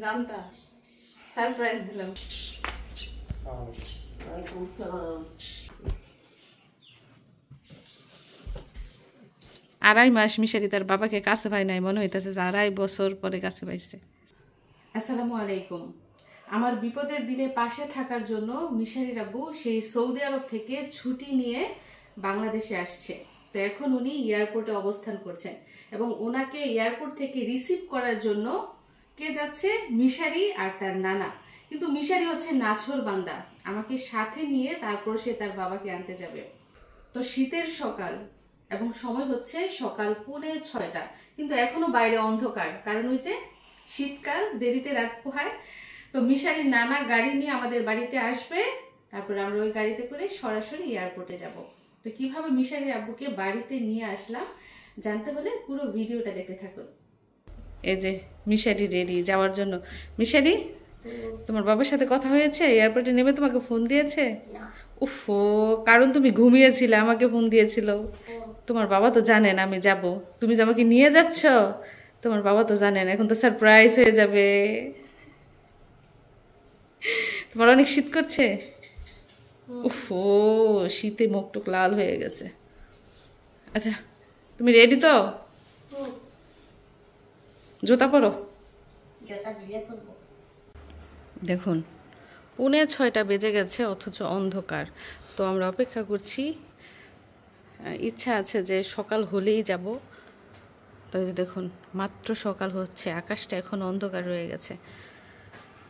জানতা সারপ্রাইজ দিলাম। আড়াই মাস মিশারি তার বাবাকে কাছে পায় নাই, মনে হইতেছে যে 2.5 বছর পরে কাছে পাইছে। আসসালামু আলাইকুম। আমার বিপদের দিনে পাশে থাকার জন্য মিশারির আব্বু সেই সৌদি আরব থেকে ছুটি নিয়ে বাংলাদেশে আসছে। তো এখন উনি এয়ারপোর্টে অবস্থান করছেন এবং ওনাকে এয়ারপোর্ট থেকে রিসিভ করার জন্য কে যাচ্ছে? মিশারি আর তার নানা। কিন্তু মিশারি হচ্ছে নাছোড় বান্দা, আমাকে সাথে নিয়ে তারপর সে তার বাবাকে আনতে যাবে। তো শীতের সকাল এবং সময় হচ্ছে সকাল 6:45, কিন্তু এখনো বাইরে অন্ধকার, কারণ ওই যে শীতকাল, দেরিতে রাত পোহায়। তো মিশারির নানা গাড়ি নিয়ে আমাদের বাড়িতে আসবে, তারপর আমরা ওই গাড়িতে করে সরাসরি এয়ারপোর্টে যাব। তো কিভাবে মিশারির আব্বুকে বাড়িতে নিয়ে আসলাম জানতে হলে পুরো ভিডিওটা দেখতে থাকুন। এই যে মিশারি রেডি যাওয়ার জন্য। মিশারি, তোমার বাবার সাথে কথা হয়েছে? এয়ারপোর্টে নেমে তোমাকে ফোন দিয়েছে? উফো, কারণ তুমি ঘুমিয়েছিলে, আমাকে ফোন দিয়েছিল। তোমার বাবা তো জানেন আমি যাব, তুমি যে আমাকে নিয়ে যাচ্ছ, তোমার বাবা তো জানেন। এখন তো সারপ্রাইজ হয়ে যাবে। তোমার অনেক শীত করছে? উফো, শীতে মুখ টুক লাল হয়ে গেছে। আচ্ছা, তুমি রেডি তো? জুতা পরো। দেখুন 5:45 বেজে গেছে, অথচ অন্ধকার। তো আমরা অপেক্ষা করছি, ইচ্ছা আছে যে সকাল হলেই যাব। তো দেখুন মাত্র সকাল হচ্ছে, আকাশটা এখন অন্ধকার রয়ে গেছে।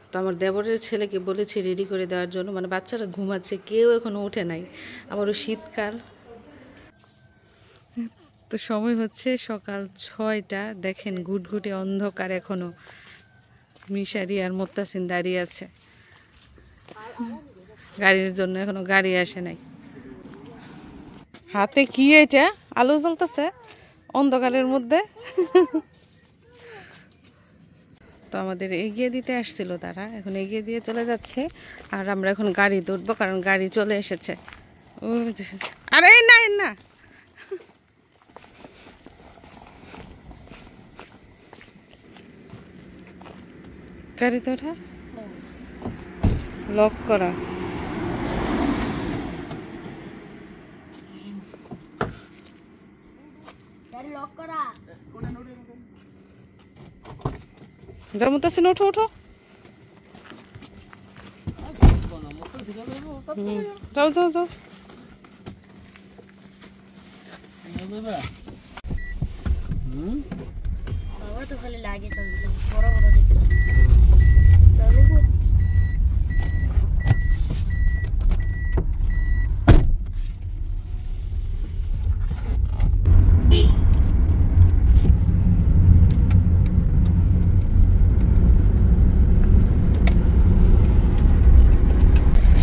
তো আমার দেবরের ছেলেকে বলেছি রেডি করে দেওয়ার জন্য, মানে বাচ্চারা ঘুমাচ্ছে, কেউ এখনো উঠে নাই, আবারও শীতকাল। তো সময় হচ্ছে সকাল 6টা, দেখেন ঘুটঘুটে অন্ধকার এখনো। মিশারি আর মোত্তাসিন দাঁড়িয়ে আছে গাড়ির জন্য, এখনো গাড়ি আসে নাই। হাতে কি এটা? আলো জ্বলতেছে অন্ধকারের মধ্যে। তো আমাদের এগিয়ে দিতে আসছিল তারা, এখন এগিয়ে দিয়ে চলে যাচ্ছে। আর আমরা এখন গাড়ি ধরবো, কারণ গাড়ি চলে এসেছে। আরে না না, গাড়ি তো ওঠা লক করা। যেমন আছে, ওঠো ওঠো, যাও যাও যাও। বাবা তো খালি লাগে চলছে, বড় বড় দেখতে।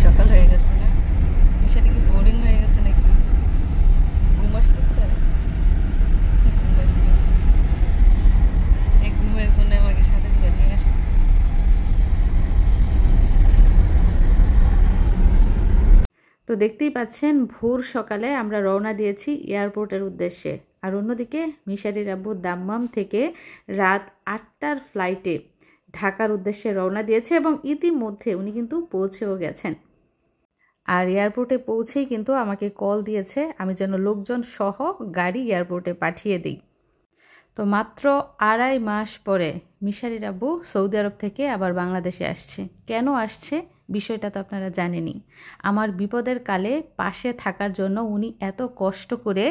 সকাল হয়ে গেছে না? বিষয়টা কি বোরিং হয়ে গেছে নাকি? ঘুম আসতেছে? ঘুম আসতেছে, এই ঘুমের জন্য আমাকে সাথে করে নিয়ে আসছে। তো দেখতেই পাচ্ছেন ভোর সকালে আমরা রওনা দিয়েছি এয়ারপোর্টের উদ্দেশ্যে। আর অন্যদিকে মিশারির আব্বু দাম্মাম থেকে রাত 8টার ফ্লাইটে ঢাকার উদ্দেশ্যে রওনা দিয়েছে এবং ইতিমধ্যে উনি কিন্তু পৌঁছেও গেছেন। আর এয়ারপোর্টে পৌঁছেই কিন্তু আমাকে কল দিয়েছে আমি যেন লোকজন সহ গাড়ি এয়ারপোর্টে পাঠিয়ে দিই। তো মাত্র 2.5 মাস পরে মিশারির আব্বু সৌদি আরব থেকে আবার বাংলাদেশে আসছে। কেন আসছে বিষয়টা তো আপনারা জানেনই। আমার বিপদের কালে পাশে থাকার জন্য উনি এত কষ্ট করে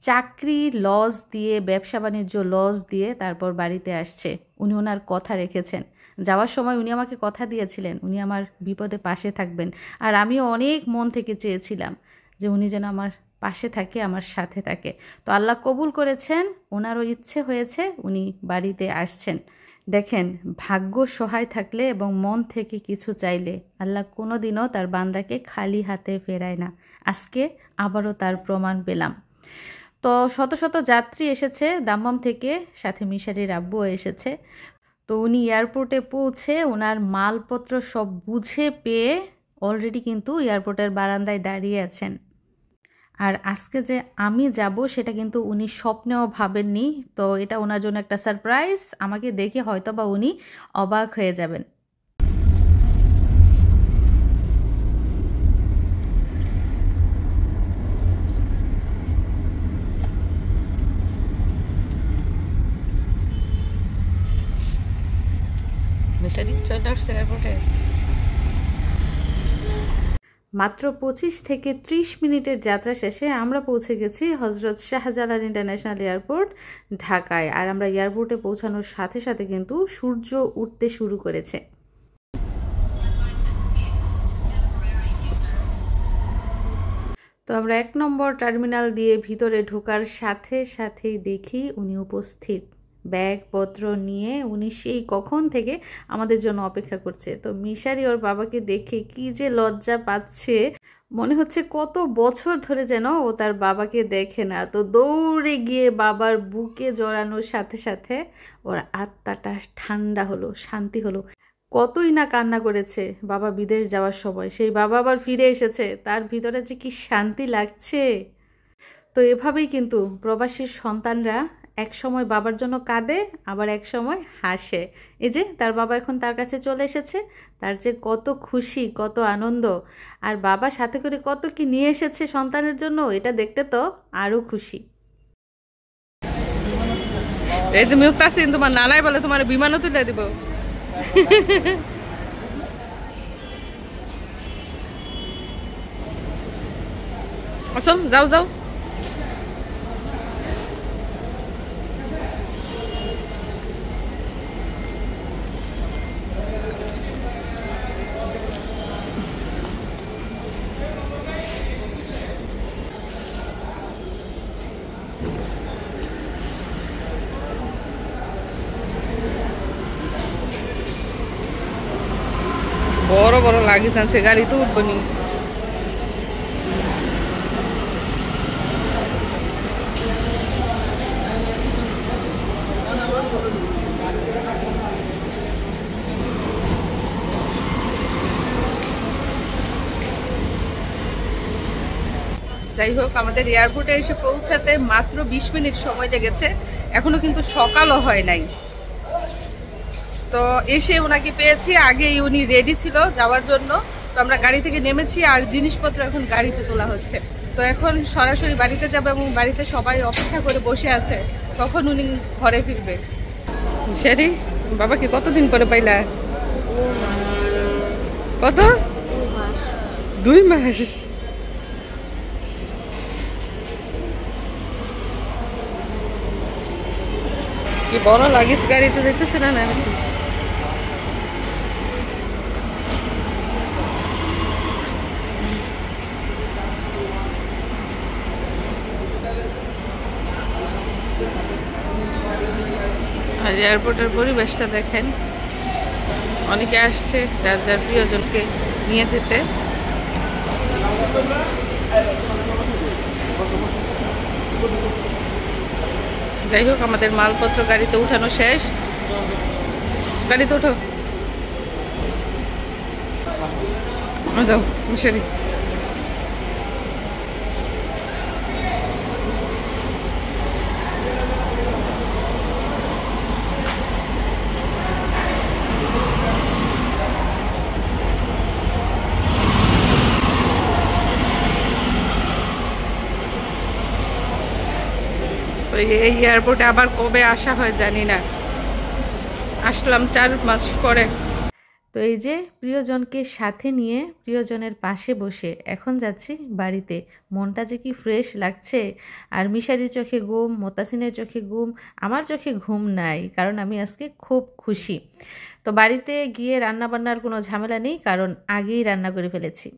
চাকরি লস দিয়ে, ব্যবসা বাণিজ্য লস দিয়ে তারপর বাড়িতে আসছে। উনি ওনার কথা রেখেছেন। যাওয়ার সময় উনি আমাকে কথা দিয়েছিলেন উনি আমার বিপদে পাশে থাকবেন। আর আমিও অনেক মন থেকে চেয়েছিলাম যে উনি যেন আমার পাশে থাকে, আমার সাথে থাকে। তো আল্লাহ কবুল করেছেন, ওনারও ইচ্ছে হয়েছে, উনি বাড়িতে আসছেন। দেখেন, ভাগ্য সহায় থাকলে এবং মন থেকে কিছু চাইলে আল্লাহ কোনো দিনও তার বান্দাকে খালি হাতে ফেরায় না। আজকে আবারও তার প্রমাণ পেলাম। তো শত শত যাত্রী এসেছে দাম্মাম থেকে, সাথে মিশারির আব্বুও এসেছে। তো উনি এয়ারপোর্টে পৌঁছে ওনার মালপত্র সব বুঝে পেয়ে অলরেডি কিন্তু এয়ারপোর্টের বারান্দায় দাঁড়িয়ে আছেন। আর আজকে যে আমি যাব সেটা কিন্তু উনি স্বপ্নেও ভাবেননি। তো এটা ওনার জন্য একটা সারপ্রাইজ। আমাকে দেখে হয়তো বা উনি অবাক হয়ে যাবেন। মাত্র 25 থেকে 30 মিনিটের যাত্রা শেষে আমরা পৌঁছে গেছি হজরত শাহজালাল ইন্টারন্যাশনাল এয়ারপোর্ট ঢাকায়। আর আমরা এয়ারপোর্টে পৌঁছানোর সাথে সাথে কিন্তু সূর্য উঠতে শুরু করেছে। তো আমরা 1 নম্বর টার্মিনাল দিয়ে ভিতরে ঢোকার সাথে সাথেই দেখি উনি উপস্থিত। ব্যাগপত্র নিয়ে উনি সেই কখন থেকে আমাদের জন্য অপেক্ষা করছে। তো মিশারি ওর বাবাকে দেখে কি যে লজ্জা পাচ্ছে, মনে হচ্ছে কত বছর ধরে যেন ও তার বাবাকে দেখে না। তো দৌড়ে গিয়ে বাবার বুকে জড়ানোর সাথে সাথে ওর আত্মাটা ঠান্ডা হলো, শান্তি হলো। কতই না কান্না করেছে বাবা বিদেশ যাওয়ার সময়, সেই বাবা আবার ফিরে এসেছে, তার ভিতরে যে কি শান্তি লাগছে। তো এভাবেই কিন্তু প্রবাসীর সন্তানরা এক সময় বাবার জন্য কাঁদে, আবার এক সময় হাসে। এই যে তার বাবা এখন তার কাছে চলে এসেছে, তার যে কত খুশি, কত আনন্দ। আর বাবা সাথে করে কত কি নিয়ে এসেছে সন্তানের জন্য, এটা দেখতে তো আরো খুশি। এই যে মিউতাসিন তোমার নানাই বলে তোমার বিমানও তুলে দিব। আসম যাও যাও। বড় বড় লাগেজ আনছে, গাড়ি তো উঠবো নি। যাই হোক, আমাদের এয়ারপোর্টে এসে পৌঁছাতে মাত্র 20 মিনিট সময় লেগেছে, এখনো কিন্তু সকালও হয় নাই। তো এসে ওনাকে পেয়েছি, আগেই উনি রেডি ছিল যাওয়ার জন্য। তো আমরা গাড়ি থেকে নেমেছি আর জিনিসপত্র এখন গাড়িতে তোলা হচ্ছে। তো এখন সরাসরি বাড়িতে যাবে এবং বাড়িতে সবাই অপেক্ষা করে বসে আছে কখন উনি ঘরে ফিরবে। সেরি বাবাকে কতদিন পরে পাইলা? কত? 2 মাস। কি বড় লাগেজ গাড়িতে যেতেছে না? না আর এয়ারপোর্টের পরিবেশটা দেখেন, অনেকে আসছে যার যার প্রিয়জনকে নিয়ে যেতে। যাই হোক, আমাদের মালপত্র গাড়িতে উঠানো শেষ। গাড়িতে উঠো, যাও মিশারি। তো এই এয়ারপোর্টে আবার কবে আসা হয় জানি না, আসলাম 4 মাস পরে। তো এই যে প্রিয়জনকে সাথে নিয়ে প্রিয়জনের পাশে বসে এখন যাচ্ছি বাড়িতে। মনটা যে কি ফ্রেশ লাগছে। আর মিশারির চোখে ঘুম, মোতাসিনের চোখে ঘুম, আমার চোখে ঘুম নাই, কারণ আমি আজকে খুব খুশি। তো বাড়িতে গিয়ে রান্না বান্নার কোনো ঝামেলা নেই, কারণ আগেই রান্না করে ফেলেছি।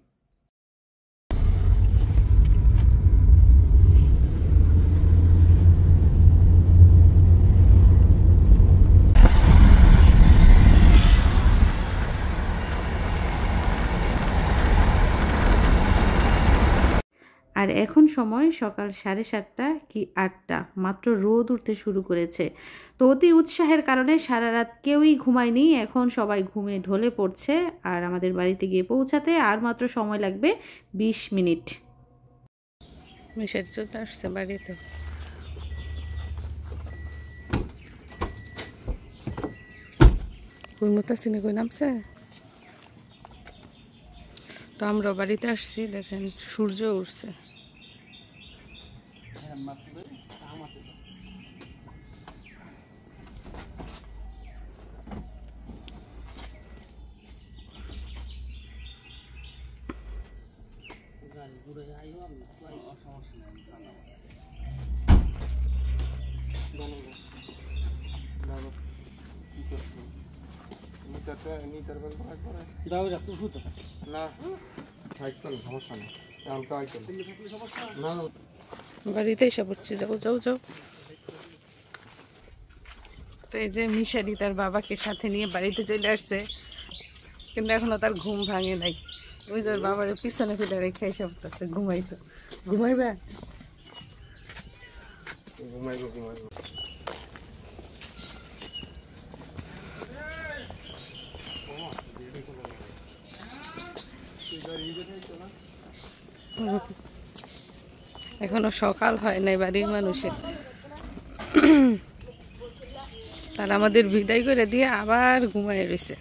আর এখন সময় সকাল 7:30 কি 8টা, মাত্র রোদ উঠতে শুরু করেছে। তো অতি উৎসাহের কারণে সারা রাত কেউই ঘুমায়নি, এখন সবাই ঘুমে ঢলে পড়ছে। আর আমাদের বাড়িতে গিয়ে পৌঁছাতে আর মাত্র সময় লাগবে 20 মিনিট। মিশারি চলে আসছে বাড়িতে। কই মতাসিনে কই নামছে। তো আমরা বাড়িতে আসছি, দেখেন সূর্য উঠছে। বাড়িতে এসে পড়ছি, যাও যাও যাও। তো এই যে মিশারি তার বাবাকে সাথে নিয়ে বাড়িতে চলে আসছে, কিন্তু এখনো তার ঘুম ভাঙে নাই। ওই যে ওর বাবার পিছনে ফেলে রেখে এসে পড়তেছে, ঘুমাইতো। ঘুমাইবা? এখনো সকাল হয় নাই বাড়ির মানুষের। তারা আমাদের বিদায় করে দিয়ে আবার ঘুমায় রয়েছে।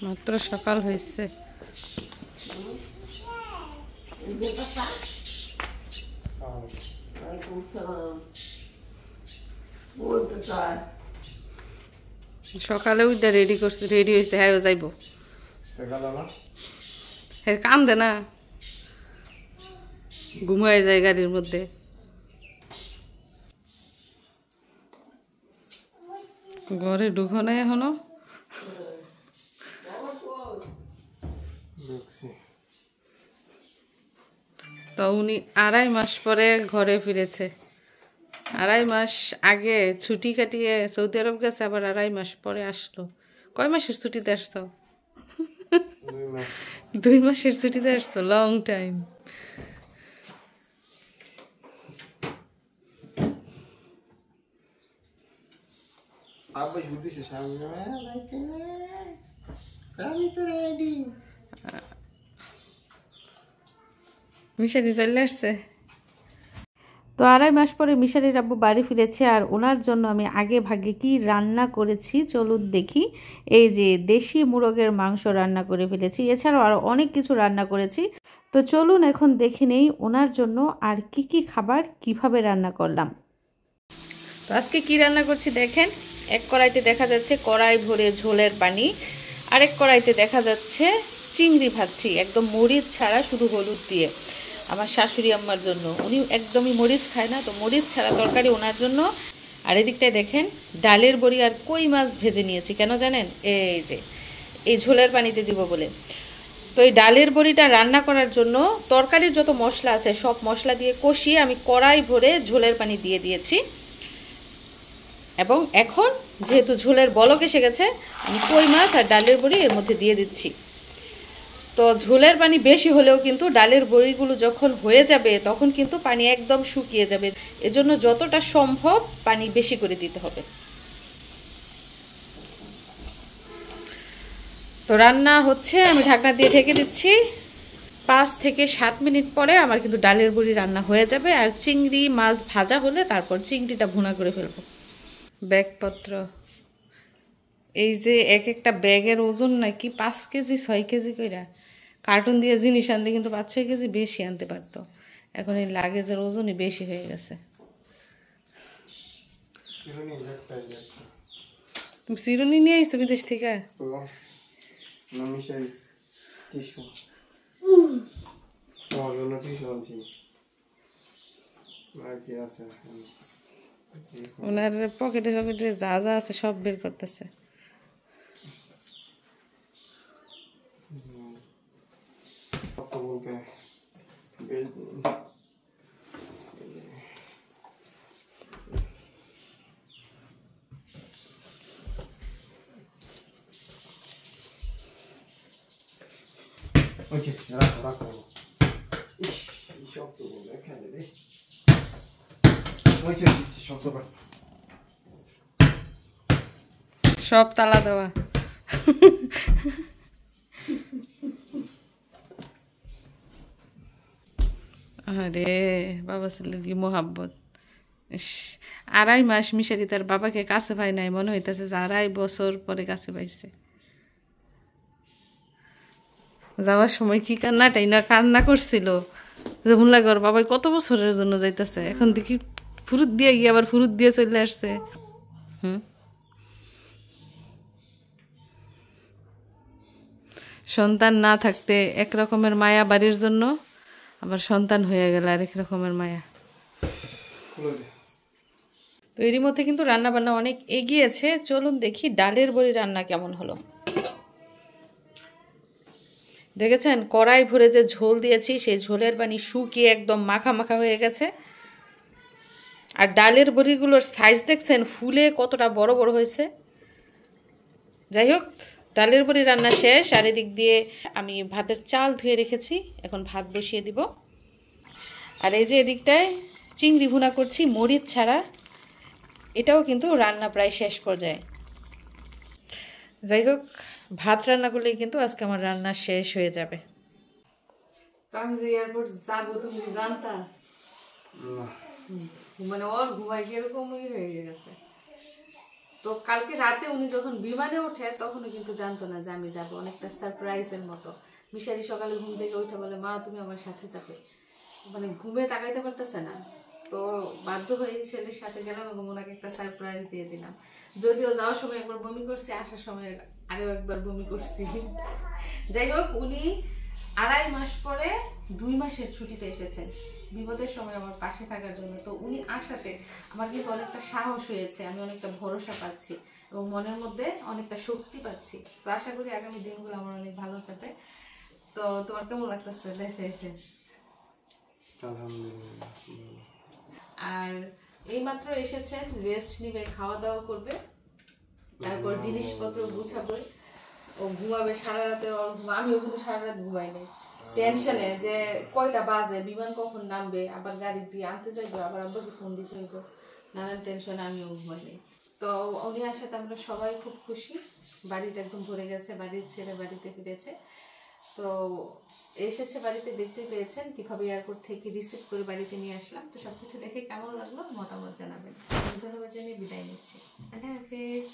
মাত্র সকাল হয়েছে। সকালে উঠে রেডি করছে, রেডি হয়েছে। হ্যাঁ যাইব, হ্যাঁ কাম দে না, ঘুমায় যায় গাড়ির মধ্যে। ঘরে ঢুকো নাই এখনো? তো উনি 2.5 মাস পরে ঘরে ফিরেছে। 2.5 মাস আগে ছুটি কাটিয়ে সৌদি আরব গেছে, আবার 2.5 মাস পরে আসলো। কয় মাসের ছুটিতে আসছো? 2 মাসের ছুটিতে আসছো, লং টাইম। মিশারি চলে আসছে। তো 2.5 মাস পরে মিশারির আব্বু বাড়ি ফিরেছে, আর ওনার জন্য আমি আগে ভাগে কি রান্না করেছি চলুন দেখি। এই যে দেশি মুরগের মাংস রান্না করে ফেলেছি, এছাড়াও আরও অনেক কিছু রান্না করেছি। তো চলুন এখন দেখে নেই ওনার জন্য আর কি কি খাবার কিভাবে রান্না করলাম। তো আজকে কি রান্না করছি দেখেন। এক কড়াইতে দেখা যাচ্ছে কড়াই ভরে ঝোলের পানি, আরেক কড়াইতে দেখা যাচ্ছে চিংড়ি ভাজছি, একদম মরিচ ছাড়া, শুধু হলুদ দিয়ে। আমার শাশুড়ি আম্মার জন্য, উনি একদমই মরিচ খায় না, তো মরিচ ছাড়া তরকারি ওনার জন্য। আর এদিকটায় দেখেন ডালের বড়ি আর কই মাছ ভেজে নিয়েছি, কেন জানেন? এই যে এই ঝোলের পানিতে দিব বলে। তো এই ডালের বড়িটা রান্না করার জন্য তরকারির যত মশলা আছে সব মশলা দিয়ে কষিয়ে আমি কড়াই ভরে ঝোলের পানি দিয়ে দিয়েছি। এবং এখন যেহেতু ঝোলের বলক এসে গেছে, আমি কই মাছ আর ডালের বড়ি এর মধ্যে দিয়ে দিচ্ছি। তো ঝোলের পানি বেশি হলেও কিন্তু ডালের বড়িগুলো যখন হয়ে যাবে তখন কিন্তু পানি একদম শুকিয়ে যাবে, এজন্য যতটা সম্ভব পানি বেশি করে দিতে হবে। তো রান্না হচ্ছে, আমি ঢাকনা দিয়ে ঢেকে দিচ্ছি। 5 থেকে 7 মিনিট পরে আমার কিন্তু ডালের বড়ি রান্না হয়ে যাবে। আর চিংড়ি মাছ ভাজা হলে তারপর চিংড়িটা ভুনা করে ফেলবো। ব্যাগপত্র, এই যে এক একটা ব্যাগের ওজন নাকি 5 কেজি 6 কেজি কইরা। কার্টুন দিয়ে জিনিস আনলে কিন্তু 5-6 কেজি বেশি আনতে পারতো। এখন এই লাগেজের ওজনই বেশি হয়ে গেছে। তুমি চিরুনি নিয়ে আসছো বিদেশ থেকে? ওনার পকেটে সকেটে যা যা আছে সব বের করতেছে। সব তালা দেওয়া। আরে বাবা ছেলের কি মোহাব্বত। 2.5 মাস মিশারি তার বাবাকে কাছে পায় নাই, মনে হইতেছে যে 2.5 বছর পরে কাছে পাইছে। যাওয়ার সময় কি কান্নাটাই না কান্না করছিল, যেমন লাগে ওর বাবাই কত বছরের জন্য যাইতেছে, এখন দেখি ফুরুত দিয়ে গিয়ে আবার ফুরুত দিয়ে চলে আসছে। সন্তান না থাকতে এক রকমের মায়া বাড়ির জন্য, আবার সন্তান হয়ে গেল আরেক রকমের মায়া। তো এরই মধ্যে কিন্তু রান্না বান্না অনেক এগিয়েছে। চলুন দেখি ডালের বড়ি রান্না কেমন হলো। দেখেছেন কড়াই ভরে যে ঝোল দিয়েছি, সেই ঝোলের পানি শুকিয়ে একদম মাখা মাখা হয়ে গেছে। আর ডালের বড়িগুলোর সাইজ দেখছেন ফুলে কতটা বড় বড় হয়েছে। যাই হোক, ডালের বড়ি রান্না শেষ। আর এদিক দিয়ে আমি ভাতের চাল ধুয়ে রেখেছি, এখন ভাত বসিয়ে দিব। আর এই যে এদিকটায় চিংড়ি ভুনা করছি মরিচ ছাড়া, এটাও কিন্তু রান্না প্রায় শেষ পর্যায়ে। যাই হোক, ভাত রান্না করলেই কিন্তু আজকে আমার রান্না শেষ হয়ে যাবে। তো আমি যে এয়ারপোর্ট যাবো তুমি জানতা? মানে ওর ঘুমাই এরকমই হয়ে গেছে। তো কালকে রাতে উনি যখন বিমানে ওঠে তখনও কিন্তু জানতো না যে আমি যাবো, অনেকটা সারপ্রাইজের মতো। মিশারি সকালে ঘুম থেকে উঠে বলে, মা তুমি আমার সাথে যাবে। মানে ঘুমে তাকাইতে পারতেছে না, তো বাধ্য হয়ে ছেলের সাথে গেলাম এবং ওনাকে একটা সারপ্রাইজ দিয়ে দিলাম। যদিও যাওয়ার সময় একবার বমি করছি, আসার সময় আরও একবার বমি করছি। যাই হোক, উনি 2.5 মাস পরে 2 মাসের ছুটিতে এসেছেন বিপদের সময় আমার পাশে থাকার জন্য। তো উনি আসাতে আমার কিন্তু অনেকটা সাহস হয়েছে, আমি অনেকটা ভরসা পাচ্ছি এবং মনের মধ্যে অনেকটা শক্তি পাচ্ছি। তো আশা করি আগামী দিনগুলো আমার অনেক ভালো যাবে। তো তোমার কেমন লাগতেছে দেশে এসে? আর এইমাত্র এসেছেন, রেস্ট নিবে, খাওয়া দাওয়া করবে, তারপর জিনিসপত্র গুছাবে, ও ঘুমাবে সারা রাতে। আমিও কিন্তু সারা রাত ঘুমাই নাই, টেনশনে যে কয়টা বাজে, বিমান কখন নামবে, আবার গাড়ি দিয়ে আনতে যাইবো, আবার আব্বাকে ফোন দিতে হইব, নানান টেনশনে আমিও ঘুমাই নাই। তো উনি আসাতে আমরা সবাই খুব খুশি, বাড়িটা একদম ভরে গেছে, বাড়ির ছেলে বাড়িতে ফিরেছে। তো এসেছে বাড়িতে, দেখতে পেয়েছেন কিভাবে এয়ারপোর্ট থেকে রিসিভ করে বাড়িতে নিয়ে আসলাম। তো সবকিছু দেখে কেমন লাগলো মতামত জানাবেন। ধন্যবাদ জানিয়ে বিদায় নিচ্ছি। আল্লাহ হাফেজ।